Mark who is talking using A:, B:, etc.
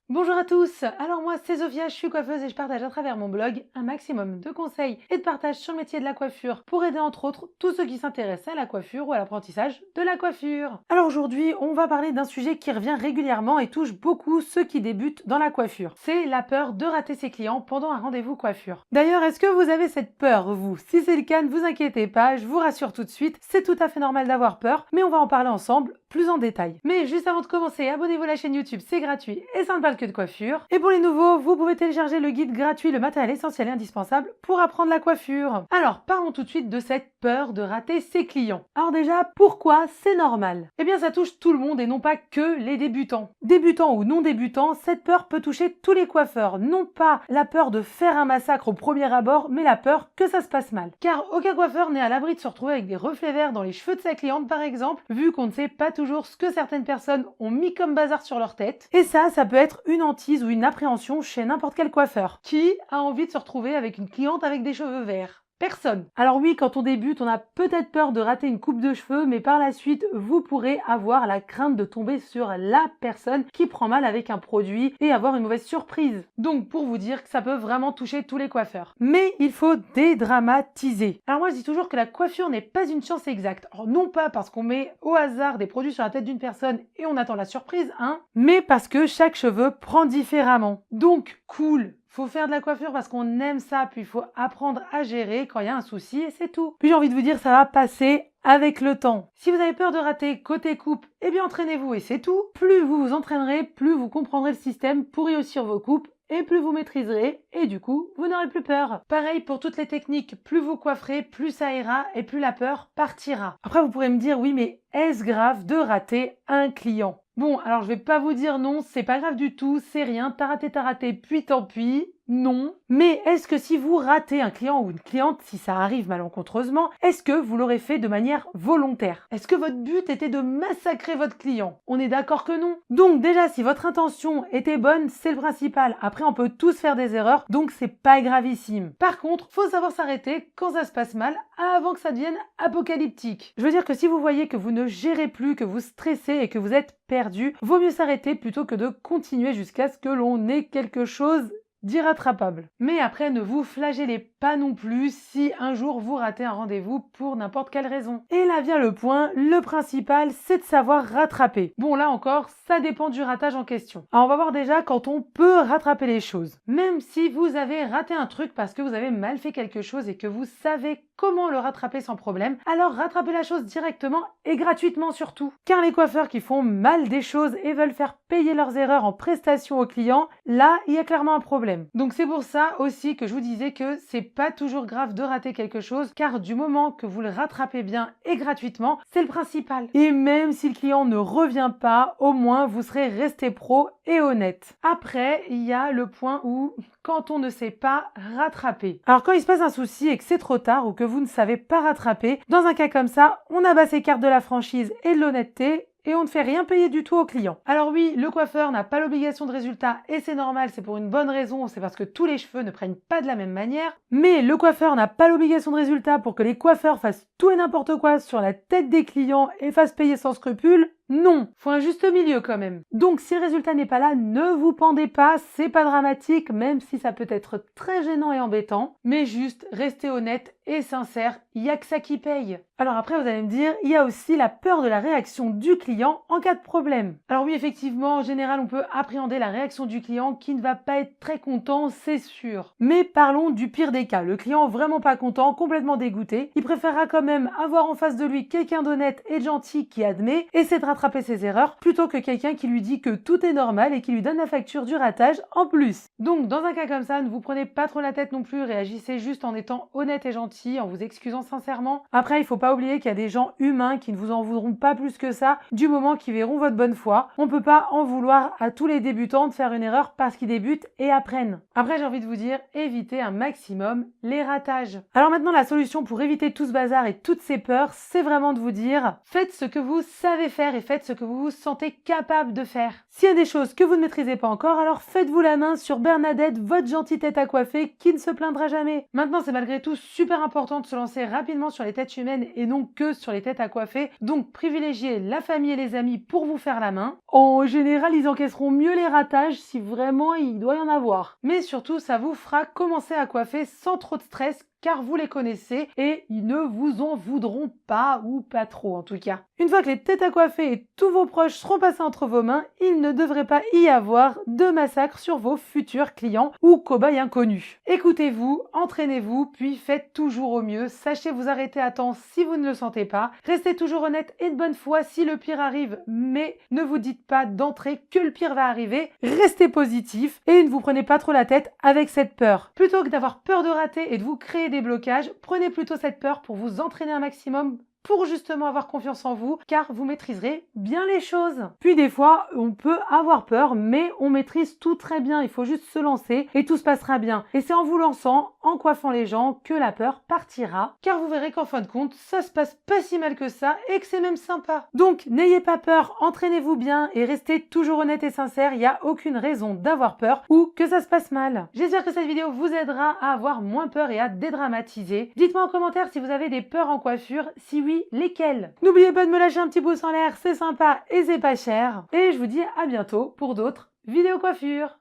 A: Bonjour à tous, alors moi c'est Sophia, je suis coiffeuse et je partage à travers mon blog un maximum de conseils et de partage sur le métier de la coiffure pour aider entre autres tous ceux qui s'intéressent à la coiffure ou à l'apprentissage de la coiffure. Alors aujourd'hui on va parler d'un sujet qui revient régulièrement et touche beaucoup ceux qui débutent dans la coiffure. C'est la peur de rater ses clients pendant un rendez-vous coiffure. D'ailleurs est-ce que vous avez cette peur vous? Si c'est le cas ne vous inquiétez pas, je vous rassure tout de suite, c'est tout à fait normal d'avoir peur, mais on va en parler ensemble plus en détail. Mais juste avant de commencer, abonnez-vous à la chaîne YouTube, c'est gratuit et ça ne parle que de coiffure. Et pour les nouveaux, vous pouvez télécharger le guide gratuit, le matériel essentiel et indispensable pour apprendre la coiffure. Alors, parlons tout de suite de cette peur de rater ses clients. Alors déjà, pourquoi c'est normal? Eh bien, ça touche tout le monde et non pas que les débutants. Débutants ou non débutants, cette peur peut toucher tous les coiffeurs. Non pas la peur de faire un massacre au premier abord, mais la peur que ça se passe mal. Car aucun coiffeur n'est à l'abri de se retrouver avec des reflets verts dans les cheveux de sa cliente par exemple, vu qu'on ne sait pas toujours ce que certaines personnes ont mis comme bazar sur leur tête. Et ça peut être une hantise ou une appréhension chez n'importe quel coiffeur. Qui a envie de se retrouver avec une cliente avec des cheveux verts? Personne. Alors oui, quand on débute, on a peut-être peur de rater une coupe de cheveux, mais par la suite, vous pourrez avoir la crainte de tomber sur la personne qui prend mal avec un produit et avoir une mauvaise surprise. Donc pour vous dire que ça peut vraiment toucher tous les coiffeurs. Mais il faut dédramatiser. Alors moi je dis toujours que la coiffure n'est pas une science exacte. Alors non pas parce qu'on met au hasard des produits sur la tête d'une personne et on attend la surprise, hein, mais parce que chaque cheveu prend différemment. Donc cool. Faut faire de la coiffure parce qu'on aime ça, puis il faut apprendre à gérer quand il y a un souci et c'est tout. Puis j'ai envie de vous dire, ça va passer avec le temps. Si vous avez peur de rater côté coupe, eh bien entraînez-vous et c'est tout. Plus vous vous entraînerez, plus vous comprendrez le système pour réussir vos coupes et plus vous maîtriserez et du coup, vous n'aurez plus peur. Pareil pour toutes les techniques, plus vous coifferez, plus ça ira et plus la peur partira. Après, vous pourrez me dire, oui, mais est-ce grave de rater un client? Bon, alors je vais pas vous dire non, c'est pas grave du tout, c'est rien, t'as raté, puis tant pis. Non. Mais est-ce que si vous ratez un client ou une cliente, si ça arrive malencontreusement, est-ce que vous l'aurez fait de manière volontaire? Est-ce que votre but était de massacrer votre client? On est d'accord que non. Donc déjà, si votre intention était bonne, c'est le principal. Après, on peut tous faire des erreurs, donc c'est pas gravissime. Par contre, faut savoir s'arrêter quand ça se passe mal, avant que ça devienne apocalyptique. Je veux dire que si vous voyez que vous ne gérez plus, que vous stressez et que vous êtes perdu, vaut mieux s'arrêter plutôt que de continuer jusqu'à ce que l'on ait quelque chose d'irrattrapable. Mais après, ne vous flagellez pas non plus si un jour vous ratez un rendez-vous pour n'importe quelle raison. Et là vient le point, le principal, c'est de savoir rattraper. Bon, là encore, ça dépend du ratage en question. Alors, on va voir déjà quand on peut rattraper les choses. Même si vous avez raté un truc parce que vous avez mal fait quelque chose et que vous savez comment le rattraper sans problème, alors rattrapez la chose directement et gratuitement surtout. Car les coiffeurs qui font mal des choses et veulent faire payer leurs erreurs en prestation aux clients, là, il y a clairement un problème. Donc c'est pour ça aussi que je vous disais que c'est pas toujours grave de rater quelque chose, car du moment que vous le rattrapez bien et gratuitement, c'est le principal. Et même si le client ne revient pas, au moins vous serez resté pro et honnête. Après, il y a le point où quand on ne sait pas rattraper. Alors quand il se passe un souci et que c'est trop tard ou que vous ne savez pas rattraper, dans un cas comme ça, on abat ses cartes de la franchise et de l'honnêteté et on ne fait rien payer du tout au client. Alors oui, le coiffeur n'a pas l'obligation de résultat et c'est normal, c'est pour une bonne raison, c'est parce que tous les cheveux ne prennent pas de la même manière, mais le coiffeur n'a pas l'obligation de résultat pour que les coiffeurs fassent tout et n'importe quoi sur la tête des clients et fassent payer sans scrupule. Non, faut un juste milieu quand même. Donc si le résultat n'est pas là, ne vous pendez pas, c'est pas dramatique, même si ça peut être très gênant et embêtant, mais juste restez honnête et sincère, il y a que ça qui paye. Alors après vous allez me dire, il y a aussi la peur de la réaction du client en cas de problème. Alors oui effectivement, en général on peut appréhender la réaction du client qui ne va pas être très content, c'est sûr. Mais parlons du pire des cas, le client vraiment pas content, complètement dégoûté, il préférera quand même avoir en face de lui quelqu'un d'honnête et de gentil qui admet, et c'est de rattraper ses erreurs, plutôt que quelqu'un qui lui dit que tout est normal et qui lui donne la facture du ratage en plus. Donc dans un cas comme ça, ne vous prenez pas trop la tête non plus, réagissez juste en étant honnête et gentil, en vous excusant sincèrement. Après, il faut pas oublier qu'il y a des gens humains qui ne vous en voudront pas plus que ça, du moment qu'ils verront votre bonne foi. On peut pas en vouloir à tous les débutants de faire une erreur parce qu'ils débutent et apprennent. Après, j'ai envie de vous dire, évitez un maximum les ratages. Alors maintenant, la solution pour éviter tout ce bazar et toutes ces peurs, c'est vraiment de vous dire, faites ce que vous savez faire et faites ce que vous vous sentez capable de faire. S'il y a des choses que vous ne maîtrisez pas encore, alors faites-vous la main sur Bernadette, votre gentille tête à coiffer qui ne se plaindra jamais. Maintenant, c'est malgré tout super important de se lancer rapidement sur les têtes humaines et non que sur les têtes à coiffer. Donc, privilégiez la famille et les amis pour vous faire la main. En général, ils encaisseront mieux les ratages si vraiment il doit y en avoir. Mais surtout, ça vous fera commencer à coiffer sans trop de stress car vous les connaissez et ils ne vous en voudront pas ou pas trop en tout cas. Une fois que les têtes à coiffer et tous vos proches seront passés entre vos mains, il ne devrait pas y avoir de massacre sur vos futurs clients ou cobayes inconnus. Écoutez-vous, entraînez-vous, puis faites toujours au mieux. Sachez vous arrêter à temps si vous ne le sentez pas. Restez toujours honnête et de bonne foi si le pire arrive, mais ne vous dites pas d'entrée que le pire va arriver. Restez positif et ne vous prenez pas trop la tête avec cette peur. Plutôt que d'avoir peur de rater et de vous créer des blocages, prenez plutôt cette peur pour vous entraîner un maximum pour justement avoir confiance en vous, car vous maîtriserez bien les choses. Puis des fois, on peut avoir peur, mais on maîtrise tout très bien. Il faut juste se lancer et tout se passera bien. Et c'est en vous lançant, en coiffant les gens, que la peur partira, car vous verrez qu'en fin de compte, ça se passe pas si mal que ça et que c'est même sympa. Donc, n'ayez pas peur, entraînez-vous bien et restez toujours honnête et sincère. Il n'y a aucune raison d'avoir peur ou que ça se passe mal. J'espère que cette vidéo vous aidera à avoir moins peur et à dédramatiser. Dites-moi en commentaire si vous avez des peurs en coiffure. Si oui, lesquels? N'oubliez pas de me lâcher un petit pouce en l'air, c'est sympa et c'est pas cher. Et je vous dis à bientôt pour d'autres vidéos coiffure.